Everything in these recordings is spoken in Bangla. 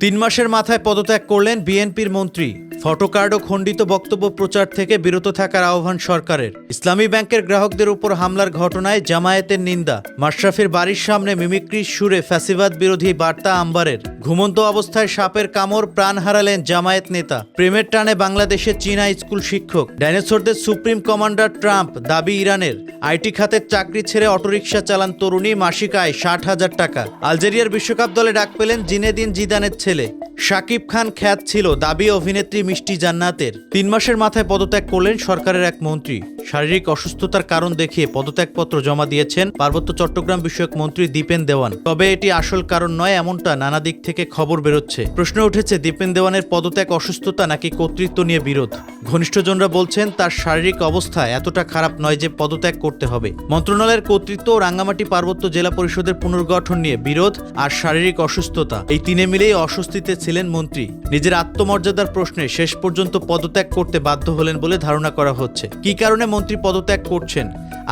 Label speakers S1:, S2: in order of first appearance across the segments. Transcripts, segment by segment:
S1: তিন মাসের মাথায় পদত্যাগ করলেন বিএনপির মন্ত্রী। ফটোকার্ড ও খণ্ডিত বক্তব্য প্রচার থেকে বিরত থাকার আহ্বান সরকারের। ইসলামী ব্যাংকের গ্রাহকদের উপর হামলার ঘটনায় জামায়াতের নিন্দা। মাশরাফির বাড়ির সামনে মিমিক্রির সুরে ফ্যাসিবাদ বিরোধী বার্তা আম্বারের। ঘুমন্ত অবস্থায় সাপের কামড়, প্রাণ হারালেন জামায়াত নেতা। প্রেমের টানে বাংলাদেশে চীনা স্কুল শিক্ষক। ডাইনোসরদের সুপ্রিম কমান্ডার ট্রাম্প, দাবি ইরানের। আইটি খাতের চাকরি ছেড়ে অটোরিকশা চালান তরুণী, মাসিক আয় 60,000 টাকা। আলজেরিয়ার বিশ্বকাপ দলে ডাক পেলেন জিনেদিন জিদানের ছেলে। শাকিব খান খ্যাত ছিল, দাবি অভিনেত্রী মিষ্টি জান্নাতের। 3 মাসের মাথায় পদত্যাগ করলেন সরকারের এক মন্ত্রী। শারীরিক অসুস্থতার কারণ দেখিয়ে পদত্যাগপত্র জমা দিয়েছেন পার্বত্য চট্টগ্রাম বিষয়ক মন্ত্রী দীপেন দেওয়ান। তবে এটি আসল কারণ নয়, এমনটা নানা দিক থেকে খবর বেরোচ্ছে। প্রশ্ন উঠেছে, দীপেন দেওয়ানের পদত্যাগ অসুস্থতা নাকি কর্তৃত্ব নিয়ে বিরোধ। ঘনিষ্ঠজনরা বলছেন তার শারীরিক অবস্থা এতটা খারাপ নয় যে পদত্যাগ করতে হবে। মন্ত্রণালয়ের কর্তৃত্ব ও রাঙ্গামাটি পার্বত্য জেলা পরিষদের পুনর্গঠন নিয়ে বিরোধ আর শারীরিক অসুস্থতা, এই তিনে মিলেই অস্বস্তিতে ছিলেন মন্ত্রী। নিজের আত্মমর্যাদার প্রশ্নে শেষ পর্যন্ত পদত্যাগ করতে বাধ্য হলেন বলে ধারণা করা হচ্ছে। কী কারণে মন্ত্রী পদত্যাগ করছেন,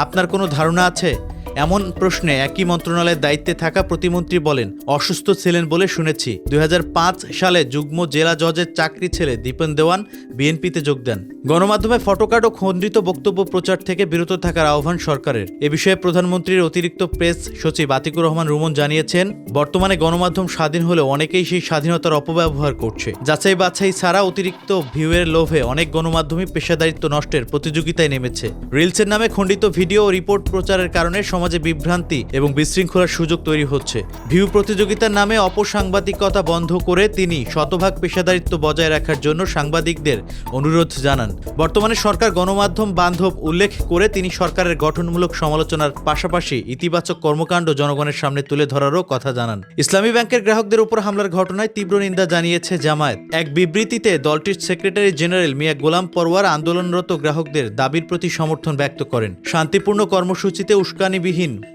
S1: আপনার কোনো ধারণা আছে? এমন প্রশ্নে একই মন্ত্রণালয়ের দায়িত্বে থাকা প্রতিমন্ত্রী বলেন, অসুস্থ ছিলেন বলে শুনেছি। 2005 সালে যুগ্ম জেলা জজের চাকরি ছেড়ে দীপেন দেওয়ান বিএনপিতে যোগ দেন। গণমাধ্যমে ফটোকার্ড ও খণ্ডিত বক্তব্য প্রচার থেকে বিরত থাকার আহ্বান সরকারের। এ বিষয়ে প্রধানমন্ত্রীর অতিরিক্ত প্রেস সচিব আতিকুর রহমান রুমন জানিয়েছেন, বর্তমানে গণমাধ্যম স্বাধীন হলেও অনেকেই সেই স্বাধীনতার অপব্যবহার করছে। যাচাই বাছাই ছাড়া অতিরিক্ত ভিউয়ের লোভে অনেক গণমাধ্যমই পেশাদারিত্ব নষ্টের প্রতিযোগিতায় নেমেছে। রিলসের নামে খণ্ডিত ভিডিও ও রিপোর্ট প্রচারের কারণে সমাজে বিভ্রান্তি এবং বিশৃঙ্খলার সুযোগ তৈরি হচ্ছে। ভিউ প্রতিযোগিতার নামে অপসাংবাদিকতা বন্ধ করে তিনি শতভাগ পেশাদারিত্ব বজায় রাখার জন্য সাংবাদিকদের অনুরোধ জানান। বর্তমানে সরকার গণমাধ্যম বান্ধব উল্লেখ করে তিনি সরকারের গঠনমূলক সমালোচনার পাশাপাশি ইতিবাচক কর্মকাণ্ড জনগণের সামনে তুলে ধরারও কথা জানান। ইসলামী ব্যাংকের গ্রাহকদের উপর হামলার ঘটনায় তীব্র নিন্দা জানিয়েছে জামায়াত। এক বিবৃতিতে দলটির সেক্রেটারি জেনারেল মিয়া গোলাম পরওয়ার আন্দোলনরত গ্রাহকদের দাবির প্রতি সমর্থন ব্যক্ত করেন। শান্তিপূর্ণ কর্মসূচিতে উস্কানিবিহীন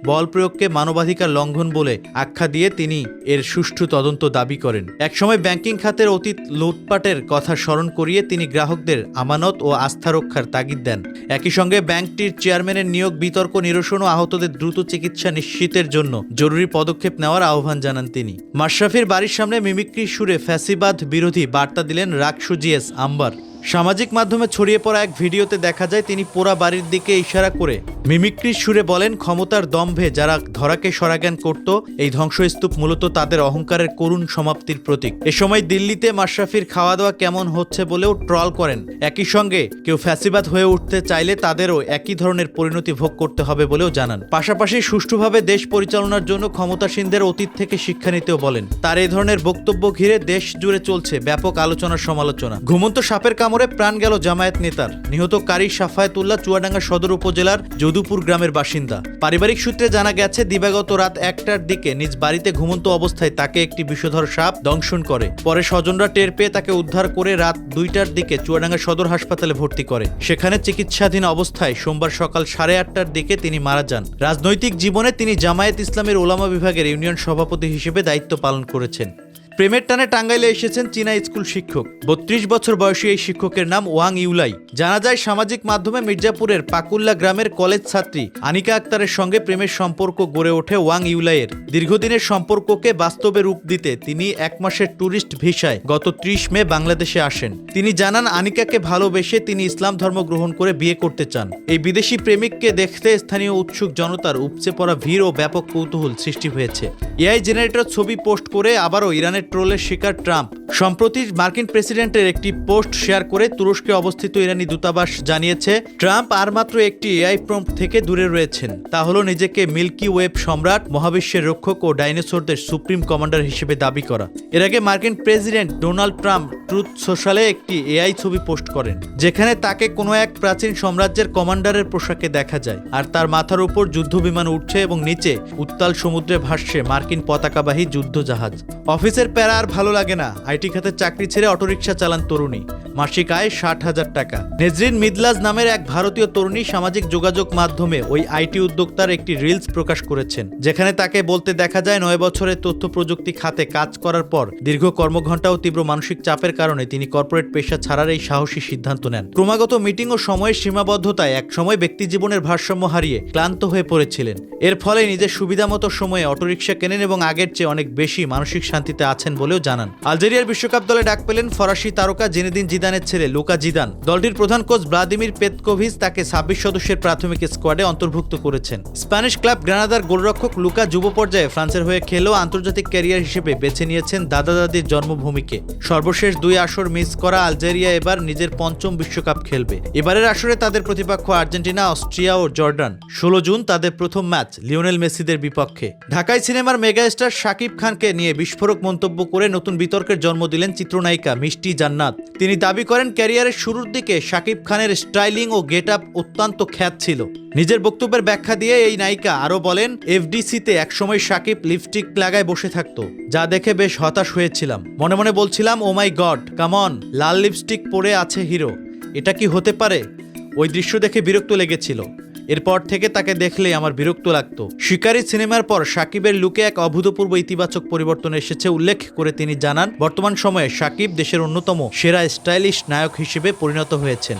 S1: বল প্রয়োগকে মানবাধিকার লঙ্ঘন বলে আখ্যা দিয়ে তিনি এর সুষ্ঠু তদন্ত দাবি করেন। একসময় ব্যাংকিং খাতের অতীত লুটপাটের কথা স্মরণ করিয়ে তিনি গ্রাহকদের আমানত ও আস্থা রক্ষার তাগিদ দেন। একই সঙ্গে ব্যাংকটির চেয়ারম্যানের নিয়োগ, বিতর্ক নিরসন ও আহতদের দ্রুত চিকিৎসা নিশ্চিতের জন্য জরুরি পদক্ষেপ নেওয়ার আহ্বান জানান তিনি। মাশরাফির বাড়ির সামনে মিমিক্রির সুরে ফ্যাসিবাদ বিরোধী বার্তা দিলেন রাকসু জিএস আম্বার। সামাজিক মাধ্যমে ছড়িয়ে পড়া এক ভিডিওতে দেখা যায় তিনি পোড়া বাড়ির দিকে ইশারা করে মিমিক্রির সুরে বলেন, ক্ষমতার দম্ভে যারা ধরাকে সরাজ্ঞান করত, এই ধ্বংসস্তূপ মূলত তাদের অহংকারের করুণ সমাপ্তির প্রতীক। এ সময় দিল্লিতে মাশরাফির খাওয়া দাওয়া কেমন হচ্ছে বলেও ট্রল করেন। একই সঙ্গে কেউ ফ্যাসিবাদ হয়ে উঠতে চাইলে তাদেরও একই ধরনের পরিণতি ভোগ করতে হবে বলেও জানান। পাশাপাশি সুষ্ঠুভাবে দেশ পরিচালনার জন্য ক্ষমতাসীনদের অতীত থেকে শিক্ষা নিতেও বলেন। তার এই ধরনের বক্তব্য ঘিরে দেশ জুড়ে চলছে ব্যাপক আলোচনা সমালোচনা। ঘুমন্ত সাপের কামড়ে প্রাণ গেল জামায়াত নেতার। নিহত কারি সাফায়েতুল্লাহ চুয়াডাঙ্গা সদর উপজেলার যদুপুর গ্রামের বাসিন্দা। পারিবারিক সূত্রে জানা গেছে, দিবাগত রাত 1টার দিকে নিজ বাড়িতে ঘুমন্ত অবস্থায় তাকে একটি বিষধর সাপ দংশন করে। পরে স্বজনরা টের পেয়ে তাকে উদ্ধার করে রাত 2টার দিকে চুয়াডাঙ্গা সদর হাসপাতালে ভর্তি করে। সেখানে চিকিৎসাধীন অবস্থায় সোমবার সকাল 8:30টার দিকে তিনি মারা যান। রাজনৈতিক জীবনে তিনি জামায়াত ইসলামের ওলামা বিভাগের ইউনিয়ন সভাপতি হিসেবে দায়িত্ব পালন করেছেন। প্রেমের টানে টাঙ্গাইলে এসেছেন চীনা স্কুল শিক্ষক। 32 বছর বয়সী এই শিক্ষকের নাম ওয়াং ইউলাই। জানা যায়, সামাজিক মাধ্যমে মির্জাপুরের পাকুল্লা গ্রামের কলেজ ছাত্রী আনিকা আক্তারের সঙ্গে প্রেমের সম্পর্ক গড়ে ওঠে ওয়াং ইউলাইয়ের। দীর্ঘদিনের সম্পর্ককে বাস্তবে রূপ দিতে তিনি 1 মাসের ট্যুরিস্ট ভিসায় গত 30 মে বাংলাদেশে আসেন। তিনি জানান, আনিকাকে ভালোবেসে তিনি ইসলাম ধর্ম গ্রহণ করে বিয়ে করতে চান। এই বিদেশি প্রেমিককে দেখতে স্থানীয় উৎসুক জনতার উপচে পড়া ভিড় ও ব্যাপক কৌতূহল সৃষ্টি হয়েছে। এআই জেনারেটর ছবি পোস্ট করে আবারও ইরানের ট্রোলের শিকার ট্রাম্প। সম্প্রতি মার্কিন প্রেসিডেন্টের একটি পোস্ট শেয়ার করে তুরস্কে অবস্থিত ইরানি দূতাবাস জানিয়েছে, ট্রাম্প আর মাত্র একটি এআই প্রম্পট থেকে দূরে রয়েছেন। তা হলো নিজেকে মিল্কি ওয়েব সম্রাট, মহাবিশ্বের রক্ষক ও ডাইনোসরদের সুপ্রিম কমান্ডার হিসেবে দাবি করা। এর আগে মার্কিন প্রেসিডেন্ট ডোনাল্ড ট্রাম্প ট্রুথ সোশ্যালে একটি এআই ছবি পোস্ট করেন, যেখানে তাকে কোনো এক প্রাচীন সাম্রাজ্যের কমান্ডারের পোশাকে দেখা যায়। আর তার মাথার উপর যুদ্ধ বিমান উঠছে এবং নিচে উত্তাল সমুদ্রে ভাসছে মার্কিন পতাকাবাহী যুদ্ধ জাহাজ। অফিসের প্যারা আর ভালো লাগে না, আইটি খাতে চাকরি ছেড়ে অটোরিকশা চালান তরুণী, মাসিক আয় 60,000 টাকা। নেজরিন মিদলাজ নামের এক ভারতীয় তরুণী সামাজিক যোগাযোগ মাধ্যমে ওই আইটি উদ্যোক্তার একটি রিলস প্রকাশ করেছেন, যেখানে তাকে বলতে দেখা যায় 9 বছরের তথ্য প্রযুক্তি খাতে কাজ করার পর দীর্ঘ কর্মঘণ্টা ও তীব্র মানসিক চাপের কারণে তিনি কর্পোরেট পেশা ছাড়ার এই সাহসী সিদ্ধান্ত নেন। ক্রমাগত মিটিং ও সময়ের সীমাবদ্ধতায় একসময় ব্যক্তি জীবনের ভারসাম্য হারিয়ে ক্লান্ত হয়ে পড়েছিলেন। এর ফলে নিজের সুবিধামতো সময়ে অটোরিকশা কেনেন এবং আগের চেয়ে অনেক বেশি মানসিক শান্তিতে আছেন আছেন বলেও জানান। আলজেরিয়ার বিশ্বকাপ দলে ডাক পেলেন ফরাসি তারকা জিনেদিন জিদানের ছেলে লুকা জিদান। দলটির প্রধান কোচ ভ্লাদিমির পেতকোভিচ তাকে 26 সদস্যের প্রাথমিক স্কোয়াডে অন্তর্ভুক্ত করেছেন। স্প্যানিশ ক্লাব গ্রানাদার গোলরক্ষক লুকা যুব পর্যায়ে ফ্রান্সের হয়ে খেলেও আন্তর্জাতিক ক্যারিয়ার হিসেবে বেছে নিয়েছেন দাদা দাদির জন্মভূমিকে। সর্বশেষ 2 আসর মিস করা আলজেরিয়া এবার নিজের 5ম বিশ্বকাপ খেলবে। এবারের আসরে তাদের প্রতিপক্ষ আর্জেন্টিনা, অস্ট্রিয়া ও জর্ডান। 16 জুন তাদের প্রথম ম্যাচ লিওনেল মেসিদের বিপক্ষে। ঢাকায় সিনেমার মেগাস্টার শাকিব খানকে নিয়ে বিস্ফোরক মন্তব্য করে নতুন বিতর্কের জন্ম দিলেন চিত্রনায়িকা মিষ্টি জান্নাত। তিনি দাবি করেন ক্যারিয়ারের শুরুর দিকে শাকিব খানের স্টাইলিং ও গেট আপ অত্যন্ত খ্যাত ছিল। নিজের বক্তব্যের ব্যাখ্যা দিয়ে এই নায়িকা আরও বলেন, এফডিসিতে একসময় শাকিব লিপস্টিক লাগায় বসে থাকতো, যা দেখে বেশ হতাশ হয়েছিলাম। মনে মনে বলছিলাম, oh my god, come on, লাল লিপস্টিক পরে আছে হিরো, এটা কি হতে পারে? ওই দৃশ্য দেখে বিরক্ত লেগেছিল। এরপর থেকে তাকে দেখলেই আমার বিরক্ত লাগতো। শিকারী সিনেমার পর শাকিবের লুকে এক অভূতপূর্ব ইতিবাচক পরিবর্তন এসেছে উল্লেখ করে তিনি জানান, বর্তমান সময়ে শাকিব দেশের অন্যতম সেরা স্টাইলিশ নায়ক হিসেবে পরিণত হয়েছেন।